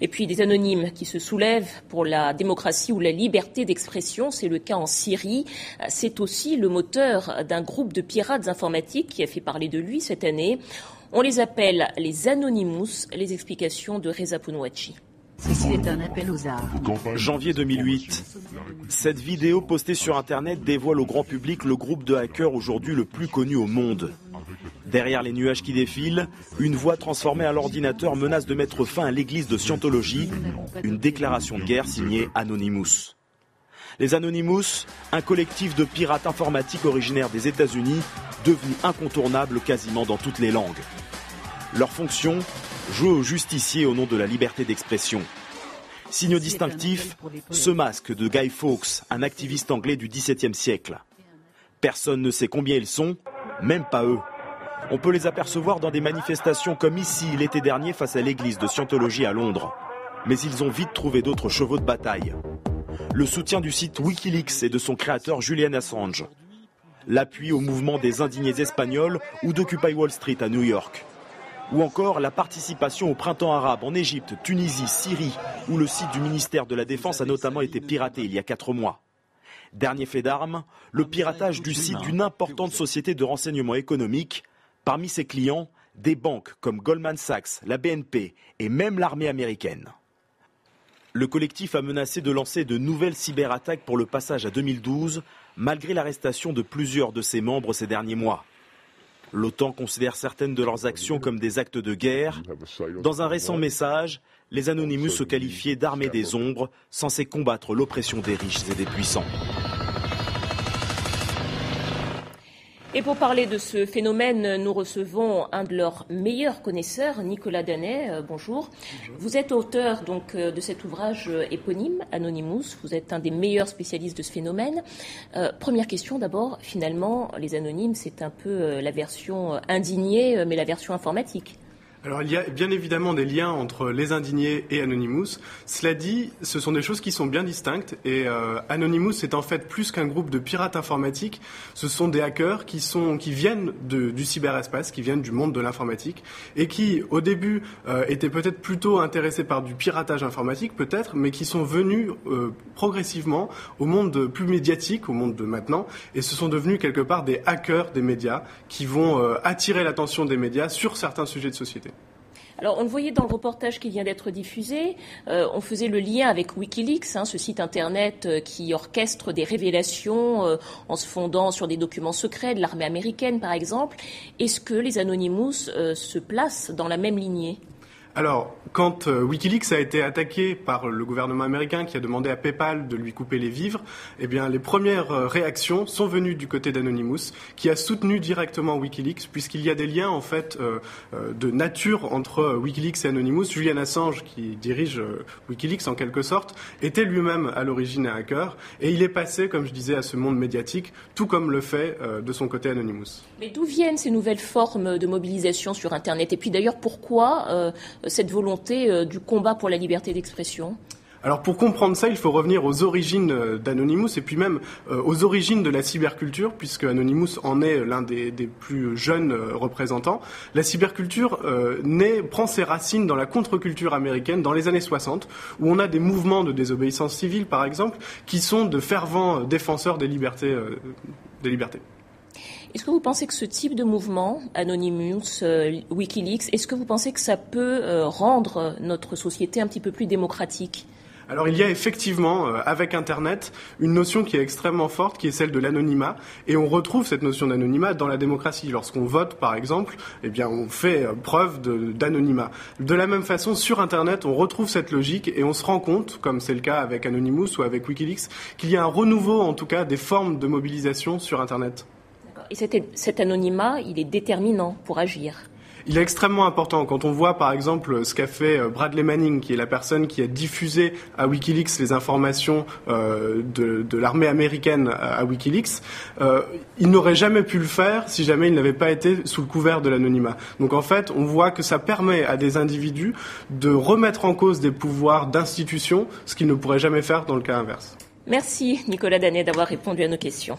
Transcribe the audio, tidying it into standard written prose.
Et puis des anonymes qui se soulèvent pour la démocratie ou la liberté d'expression, c'est le cas en Syrie. C'est aussi le moteur d'un groupe de pirates informatiques qui a fait parler de lui cette année. On les appelle les Anonymous, les explications de Reza Pounouachi. Ceci est un appel aux armes. Janvier 2008. Cette vidéo postée sur Internet dévoile au grand public le groupe de hackers aujourd'hui le plus connu au monde. Derrière les nuages qui défilent, une voix transformée à l'ordinateur menace de mettre fin à l'église de Scientologie, une déclaration de guerre signée Anonymous. Les Anonymous, un collectif de pirates informatiques originaires des États-Unis, devenu incontournable quasiment dans toutes les langues. Leur fonction, jouer aux justiciers au nom de la liberté d'expression. Signe distinctif, ce masque de Guy Fawkes, un activiste anglais du XVIIe siècle. Personne ne sait combien ils sont, même pas eux. On peut les apercevoir dans des manifestations comme ici l'été dernier face à l'église de Scientologie à Londres. Mais ils ont vite trouvé d'autres chevaux de bataille. Le soutien du site Wikileaks et de son créateur Julian Assange. L'appui au mouvement des indignés espagnols ou d'Occupy Wall Street à New York. Ou encore la participation au printemps arabe en Égypte, Tunisie, Syrie, où le site du ministère de la Défense a notamment été piraté il y a 4 mois. Dernier fait d'armes, le piratage du site d'une importante société de renseignement économique. Parmi ses clients, des banques comme Goldman Sachs, la BNP et même l'armée américaine. Le collectif a menacé de lancer de nouvelles cyberattaques pour le passage à 2012, malgré l'arrestation de plusieurs de ses membres ces derniers mois. L'OTAN considère certaines de leurs actions comme des actes de guerre. Dans un récent message, les Anonymous se qualifiaient d'armée des ombres, censée combattre l'oppression des riches et des puissants. Et pour parler de ce phénomène, nous recevons un de leurs meilleurs connaisseurs, Nicolas Danet. Bonjour. Vous êtes auteur donc de cet ouvrage éponyme, Anonymous. Vous êtes un des meilleurs spécialistes de ce phénomène. Première question d'abord, finalement, les anonymes, c'est un peu la version indignée, mais la version informatique. Alors il y a bien évidemment des liens entre les indignés et Anonymous. Cela dit, ce sont des choses qui sont bien distinctes et Anonymous est en fait plus qu'un groupe de pirates informatiques. Ce sont des hackers qui viennent du cyberespace, qui viennent du monde de l'informatique et qui au début étaient peut-être plutôt intéressés par du piratage informatique peut-être, mais qui sont venus progressivement au monde plus médiatique, au monde de maintenant, et ce sont devenus quelque part des hackers des médias qui vont attirer l'attention des médias sur certains sujets de société. Alors, on le voyait dans le reportage qui vient d'être diffusé, on faisait le lien avec Wikileaks, ce site Internet qui orchestre des révélations en se fondant sur des documents secrets de l'armée américaine, par exemple. Est-ce que les Anonymous se placent dans la même lignée ? Alors, quand Wikileaks a été attaqué par le gouvernement américain qui a demandé à PayPal de lui couper les vivres, eh bien, les premières réactions sont venues du côté d'Anonymous, qui a soutenu directement Wikileaks, puisqu'il y a des liens, en fait, de nature entre Wikileaks et Anonymous. Julian Assange, qui dirige Wikileaks en quelque sorte, était lui-même à l'origine un hacker, et il est passé, comme je disais, à ce monde médiatique, tout comme le fait de son côté Anonymous. Mais d'où viennent ces nouvelles formes de mobilisation sur Internet ? Et puis d'ailleurs, pourquoi cette volonté du combat pour la liberté d'expression ? Alors pour comprendre ça, il faut revenir aux origines d'Anonymous et puis même aux origines de la cyberculture, puisque Anonymous en est l'un des plus jeunes représentants. La cyberculture prend ses racines dans la contre-culture américaine dans les années 60, où on a des mouvements de désobéissance civile, par exemple, qui sont de fervents défenseurs des libertés. Est-ce que vous pensez que ce type de mouvement, Anonymous, Wikileaks, est-ce que vous pensez que ça peut rendre notre société un petit peu plus démocratique ? Alors il y a effectivement, avec Internet, une notion qui est extrêmement forte, qui est celle de l'anonymat, et on retrouve cette notion d'anonymat dans la démocratie. Lorsqu'on vote, par exemple, eh bien on fait preuve d'anonymat. De la même façon, sur Internet, on retrouve cette logique et on se rend compte, comme c'est le cas avec Anonymous ou avec Wikileaks, qu'il y a un renouveau, en tout cas, des formes de mobilisation sur Internet. Et cet anonymat, il est déterminant pour agir. Il est extrêmement important. Quand on voit, par exemple, ce qu'a fait Bradley Manning, qui est la personne qui a diffusé à Wikileaks les informations de l'armée américaine à Wikileaks, il n'aurait jamais pu le faire si jamais il n'avait pas été sous le couvert de l'anonymat. Donc en fait, on voit que ça permet à des individus de remettre en cause des pouvoirs d'institutions, ce qu'ils ne pourraient jamais faire dans le cas inverse. Merci Nicolas Danet d'avoir répondu à nos questions.